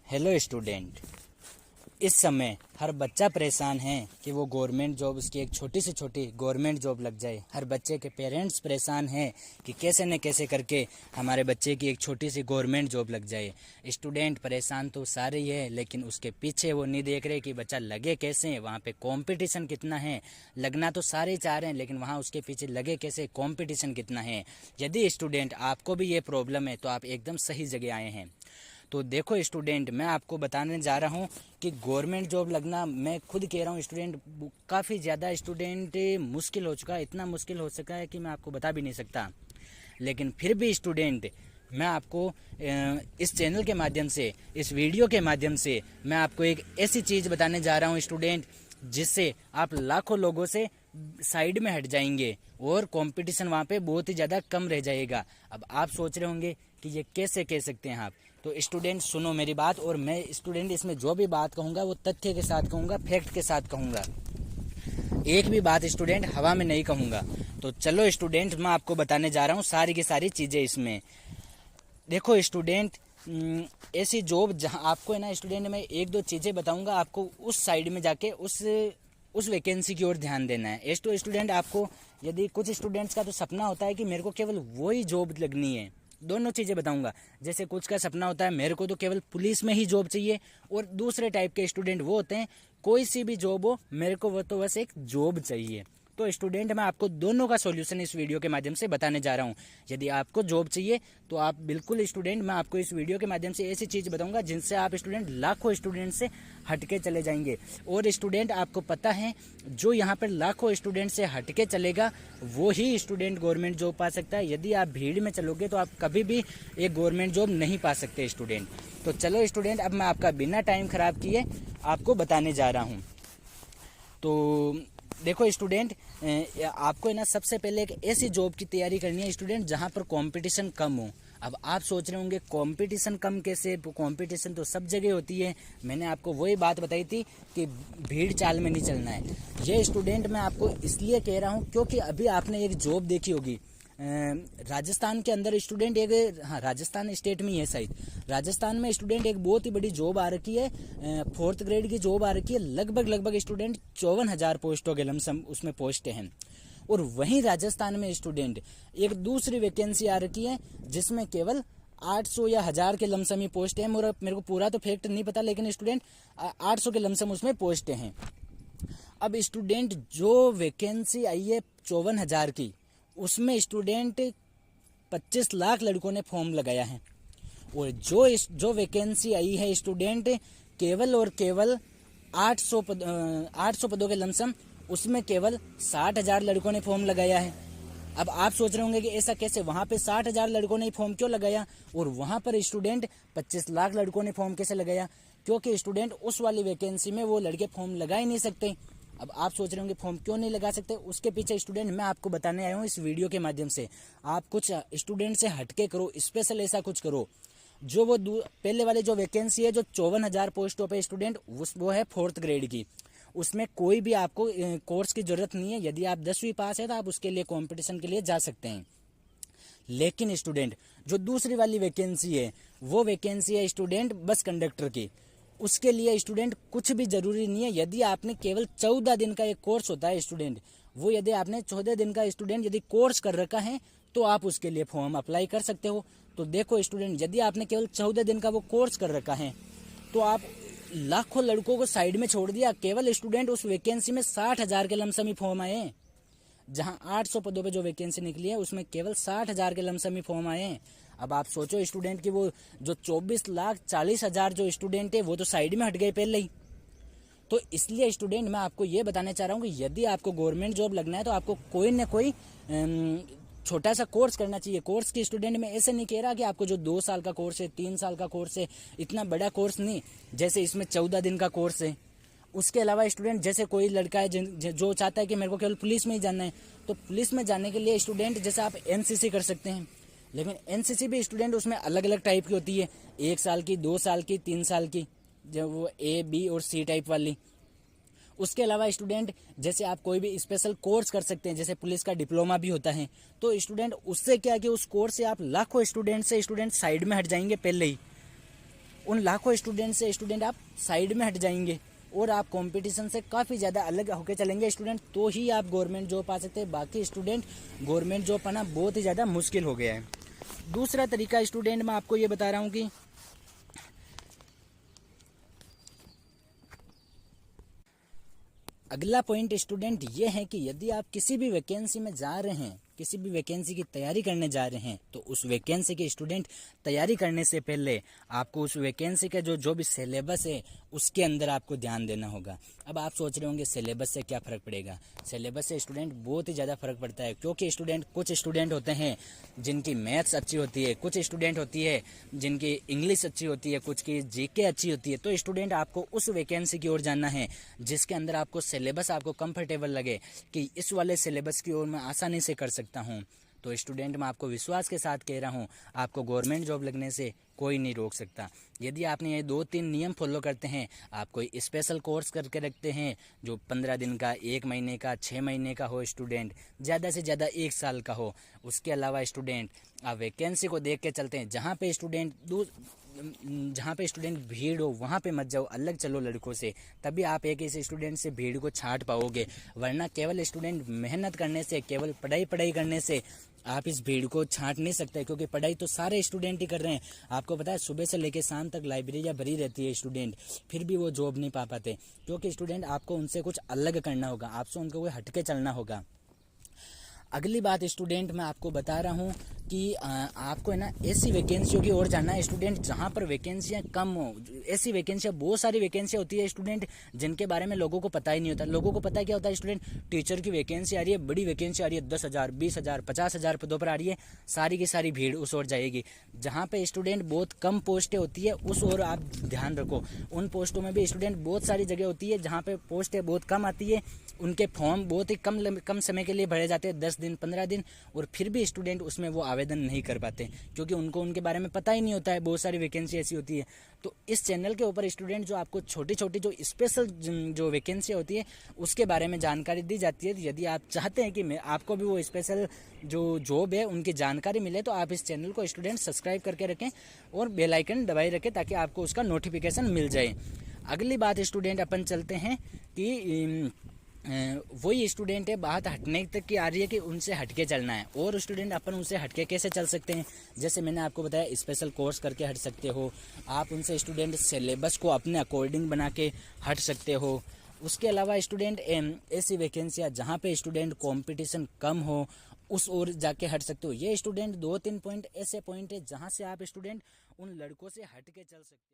Hello student. इस समय हर बच्चा परेशान है कि वो गवर्नमेंट जॉब, उसकी एक छोटी से छोटी गवर्नमेंट जॉब लग जाए। हर बच्चे के पेरेंट्स परेशान हैं कि कैसे न कैसे करके हमारे बच्चे की एक छोटी सी गवर्नमेंट जॉब लग जाए। स्टूडेंट परेशान तो सारे ही है, लेकिन उसके पीछे वो नहीं देख रहे कि बच्चा लगे कैसे, वहाँ पे कंपटीशन कितना है। लगना तो सारे ही चाह रहे हैं, लेकिन वहाँ उसके पीछे लगे कैसे, कंपटीशन कितना है। यदि स्टूडेंट आपको भी ये प्रॉब्लम है तो आप एकदम सही जगह आए हैं। तो देखो स्टूडेंट, मैं आपको बताने जा रहा हूँ कि गवर्नमेंट जॉब लगना, मैं खुद कह रहा हूँ स्टूडेंट, काफ़ी ज़्यादा स्टूडेंट मुश्किल हो चुका है। इतना मुश्किल हो सका है कि मैं आपको बता भी नहीं सकता। लेकिन फिर भी स्टूडेंट, मैं आपको इस चैनल के माध्यम से, इस वीडियो के माध्यम से मैं आपको एक ऐसी चीज़ बताने जा रहा हूँ स्टूडेंट, जिससे आप लाखों लोगों से साइड में हट जाएंगे और कंपटीशन वहाँ पे बहुत ही ज़्यादा कम रह जाएगा। अब आप सोच रहे होंगे कि ये कैसे कह सकते हैं आप। तो स्टूडेंट सुनो मेरी बात, और मैं स्टूडेंट इसमें जो भी बात कहूँगा वो तथ्य के साथ कहूँगा, फैक्ट के साथ कहूँगा। एक भी बात स्टूडेंट हवा में नहीं कहूँगा। तो चलो स्टूडेंट, मैं आपको बताने जा रहा हूँ सारी की सारी चीज़ें इसमें। देखो स्टूडेंट, ऐसी जॉब जहाँ आपको है ना स्टूडेंट, मैं एक दो चीज़ें बताऊँगा, आपको उस साइड में जाके उस वैकेंसी की ओर ध्यान देना है। इस तो स्टूडेंट आपको, यदि कुछ स्टूडेंट्स का तो सपना होता है कि मेरे को केवल वही जॉब लगनी है, दोनों चीज़ें बताऊंगा। जैसे कुछ का सपना होता है मेरे को तो केवल पुलिस में ही जॉब चाहिए, और दूसरे टाइप के स्टूडेंट वो होते हैं कोई सी भी जॉब हो, मेरे को वो तो बस एक जॉब चाहिए। तो स्टूडेंट, मैं आपको दोनों का सॉल्यूशन इस वीडियो के माध्यम से बताने जा रहा हूँ। यदि आपको जॉब चाहिए तो आप बिल्कुल स्टूडेंट, मैं आपको इस वीडियो के माध्यम से ऐसी चीज़ बताऊंगा जिनसे आप स्टूडेंट लाखों स्टूडेंट से हटके चले जाएंगे। और स्टूडेंट, आपको पता है जो यहाँ पर लाखों स्टूडेंट से हटके चलेगा वो ही स्टूडेंट गवर्नमेंट जॉब पा सकता है। यदि आप भीड़ में चलोगे तो आप कभी भी एक गवर्नमेंट जॉब नहीं पा सकते स्टूडेंट। तो चलो स्टूडेंट, अब मैं आपका बिना टाइम खराब किए आपको बताने जा रहा हूँ। तो देखो स्टूडेंट, आपको है ना सबसे पहले एक ऐसी जॉब की तैयारी करनी है स्टूडेंट जहाँ पर कंपटीशन कम हो। अब आप सोच रहे होंगे कंपटीशन कम कैसे, कंपटीशन तो सब जगह होती है। मैंने आपको वही बात बताई थी कि भीड़ चाल में नहीं चलना है। ये स्टूडेंट मैं आपको इसलिए कह रहा हूँ क्योंकि अभी आपने एक जॉब देखी होगी राजस्थान के अंदर स्टूडेंट, एक, हाँ, राजस्थान स्टेट में ही है शायद। राजस्थान में स्टूडेंट एक बहुत ही बड़ी जॉब आ रखी है, 4th ग्रेड की जॉब आ रखी है। लगभग स्टूडेंट 54,000 पोस्टों के लमसम उसमें पोस्ट हैं। और वहीं राजस्थान में स्टूडेंट एक दूसरी वैकेंसी आ रखी है जिसमें केवल 800 या 1000 के लमसम ही पोस्ट है। मेरे को पूरा तो फैक्ट नहीं पता, लेकिन स्टूडेंट 800 के लमसम उसमें पोस्ट हैं। अब स्टूडेंट, जो वैकेंसी आई है 54,000 की, उसमें स्टूडेंट 25 लाख लड़कों ने फॉर्म लगाया है। और जो वैकेंसी आई है स्टूडेंट केवल और केवल 800 पदों के लमसम, उसमें केवल 60,000 लड़कों ने फॉर्म लगाया है। अब आप सोच रहे होंगे कि ऐसा कैसे, वहाँ पे 60,000 लड़कों ने फॉर्म क्यों लगाया और वहाँ पर स्टूडेंट 25 लाख लड़कों ने फॉर्म कैसे लगाया? क्योंकि स्टूडेंट उस वाली वैकेंसी में वो लड़के फॉर्म लगा ही नहीं सकते। अब आप सोच रहे होंगे फॉर्म क्यों नहीं लगा सकते, उसके पीछे स्टूडेंट मैं आपको बताने आया हूँ इस वीडियो के माध्यम से। आप कुछ स्टूडेंट से हटके करो, स्पेशल ऐसा कुछ करो। जो वो पहले वाले जो वैकेंसी है, जो 54,000 पोस्टों पे स्टूडेंट, वो है 4th ग्रेड की। उसमें कोई भी आपको कोर्स की जरूरत नहीं है। यदि आप 10वीं पास है तो आप उसके लिए कंपटीशन के लिए जा सकते हैं। लेकिन स्टूडेंट, जो दूसरी वाली वैकेंसी है, वो वैकेंसी है स्टूडेंट बस कंडक्टर की। उसके लिए स्टूडेंट कुछ भी जरूरी नहीं है। यदि आपने केवल 14 दिन का एक कोर्स होता है स्टूडेंट, वो यदि आपने 14 दिन का स्टूडेंट यदि कोर्स कर रखा है तो आप उसके लिए फॉर्म अप्लाई कर सकते हो। तो देखो स्टूडेंट, यदि आपने केवल 14 दिन का वो कोर्स कर रखा है तो आप लाखों लड़कों को साइड में छोड़ दिया। केवल स्टूडेंट उस वैकेंसी में 60,000 के लमसम ही फॉर्म आए हैं। जहां 800 पदों पे जो वैकेंसी निकली है उसमें केवल 60,000 के लमसम ही फॉर्म आए हैं। अब आप सोचो स्टूडेंट कि वो जो 24,40,000 जो स्टूडेंट है वो तो साइड में हट गए पहले ही। तो इसलिए स्टूडेंट, मैं आपको ये बताना चाह रहा हूँ कि यदि आपको गवर्नमेंट जॉब लगना है तो आपको कोई ना कोई छोटा सा कोर्स करना चाहिए। कोर्स की स्टूडेंट में ऐसे नहीं कह रहा कि आपको जो 2 साल का कोर्स है, 3 साल का कोर्स है, इतना बड़ा कोर्स नहीं, जैसे इसमें 14 दिन का कोर्स है। उसके अलावा स्टूडेंट, जैसे कोई लड़का है जो चाहता है कि मेरे को केवल पुलिस में ही जाना है, तो पुलिस में जाने के लिए स्टूडेंट जैसे आप एनसीसी कर सकते हैं। लेकिन एनसीसी भी स्टूडेंट उसमें अलग अलग टाइप की होती है, 1 साल की, 2 साल की, 3 साल की, जब वो A, B और C टाइप वाली। उसके अलावा स्टूडेंट, जैसे आप कोई भी स्पेशल कोर्स कर सकते हैं, जैसे पुलिस का डिप्लोमा भी होता है। तो स्टूडेंट उससे क्या कि उस कोर्स से आप लाखों स्टूडेंट साइड में हट जाएंगे पहले ही। उन लाखों स्टूडेंट से स्टूडेंट आप साइड में हट जाएंगे और आप कंपटीशन से काफ़ी ज़्यादा अलग होकर चलेंगे स्टूडेंट, तो ही आप गवर्नमेंट जॉब पा सकते हैं। बाकी स्टूडेंट गवर्नमेंट जॉब पाना बहुत ही ज़्यादा मुश्किल हो गया है। दूसरा तरीका स्टूडेंट मैं आपको ये बता रहा हूँ कि अगला पॉइंट स्टूडेंट ये है कि यदि आप किसी भी वैकेंसी में जा रहे हैं, किसी भी वैकेंसी की तैयारी करने जा रहे हैं, तो उस वैकेंसी की स्टूडेंट तैयारी करने से पहले आपको उस वैकेंसी का जो भी सिलेबस है उसके अंदर आपको ध्यान देना होगा। अब आप सोच रहे होंगे सिलेबस से क्या फ़र्क पड़ेगा। सिलेबस से स्टूडेंट बहुत ही ज़्यादा फ़र्क पड़ता है, क्योंकि कुछ स्टूडेंट होते हैं जिनकी मैथ्स अच्छी होती है, कुछ स्टूडेंट होती है जिनकी इंग्लिश अच्छी होती है, कुछ की जीके अच्छी होती है। तो स्टूडेंट आपको उस वैकेंसी की ओर जाना है जिसके अंदर आपको सिलेबस आपको कंफर्टेबल लगे कि इस वाले सिलेबस की ओर मैं आसानी से कर सकता हूँ। तो स्टूडेंट मैं आपको विश्वास के साथ कह रहा हूँ, आपको गवर्नमेंट जॉब लगने से कोई नहीं रोक सकता। यदि आपने ये 2-3 नियम फॉलो करते हैं, आप कोई स्पेशल कोर्स करके रखते हैं जो 15 दिन का, 1 महीने का, 6 महीने का हो स्टूडेंट, ज़्यादा से ज़्यादा 1 साल का हो। उसके अलावा स्टूडेंट आप वैकेंसी को देख के चलते हैं, जहाँ पे स्टूडेंट भीड़ हो वहाँ पे मत जाओ, अलग चलो लड़कों से, तभी आप एक ऐसे स्टूडेंट से भीड़ को छांट पाओगे। वरना केवल स्टूडेंट मेहनत करने से, केवल पढ़ाई करने से आप इस भीड़ को छांट नहीं सकते, क्योंकि पढ़ाई तो सारे स्टूडेंट ही कर रहे हैं। आपको पता है सुबह से लेकर शाम तक लाइब्रेरियाँ भरी रहती है स्टूडेंट, फिर भी वो जॉब नहीं पा पाते, क्योंकि स्टूडेंट आपको उनसे कुछ अलग करना होगा, आपसे उनको कोई हटके चलना होगा। अगली बात स्टूडेंट मैं आपको बता रहा हूँ कि आपको है ना ऐसी वैकेंसियों की ओर जाना है स्टूडेंट जहाँ पर वैकेंसियाँ कम हो। ऐसी वैकेंसियाँ, बहुत सारी वैकेंसियाँ होती है स्टूडेंट जिनके बारे में लोगों को पता ही नहीं होता। लोगों को पता क्या होता है स्टूडेंट, टीचर की वैकेंसी आ रही है, बड़ी वैकेंसी आ रही है, 10,000, 20,000, 50,000 पदों पर आ रही है, सारी की सारी भीड़ उस ओर जाएगी। जहाँ पे स्टूडेंट बहुत कम पोस्टें होती है उस ओर आप ध्यान रखो। उन पोस्टों में भी स्टूडेंट बहुत सारी जगह होती है जहाँ पे पोस्टें बहुत कम आती है, उनके फॉर्म बहुत ही कम समय के लिए भरे जाते हैं, 10 दिन 15 दिन, और फिर भी स्टूडेंट उसमें वो आवेदन नहीं कर पाते, क्योंकि उनको उनके बारे में पता ही नहीं होता है। बहुत सारी वैकेंसी ऐसी होती है। तो इस चैनल के ऊपर स्टूडेंट जो आपको छोटी छोटी जो स्पेशल जो वैकेंसी होती है उसके बारे में जानकारी दी जाती है। यदि आप चाहते हैं कि आपको भी वो स्पेशल जो जॉब है उनकी जानकारी मिले, तो आप इस चैनल को स्टूडेंट सब्सक्राइब करके रखें और बेल आइकन दबाए रखें ताकि आपको उसका नोटिफिकेशन मिल जाए। अगली बात स्टूडेंट अपन चलते हैं कि वही स्टूडेंट है, बात हटने तक की आ रही है कि उनसे हटके चलना है। और स्टूडेंट अपन उनसे हटके कैसे चल सकते हैं, जैसे मैंने आपको बताया स्पेशल कोर्स करके हट सकते हो आप उनसे। स्टूडेंट सिलेबस को अपने अकॉर्डिंग बना के हट सकते हो। उसके अलावा स्टूडेंट ऐसी वैकेंसियाँ जहाँ पे स्टूडेंट कंपटीशन कम हो उस ओर जाके हट सकते हो। ये स्टूडेंट 2-3 पॉइंट ऐसे पॉइंट है जहाँ से आप स्टूडेंट उन लड़कों से हट के चल सकते हो।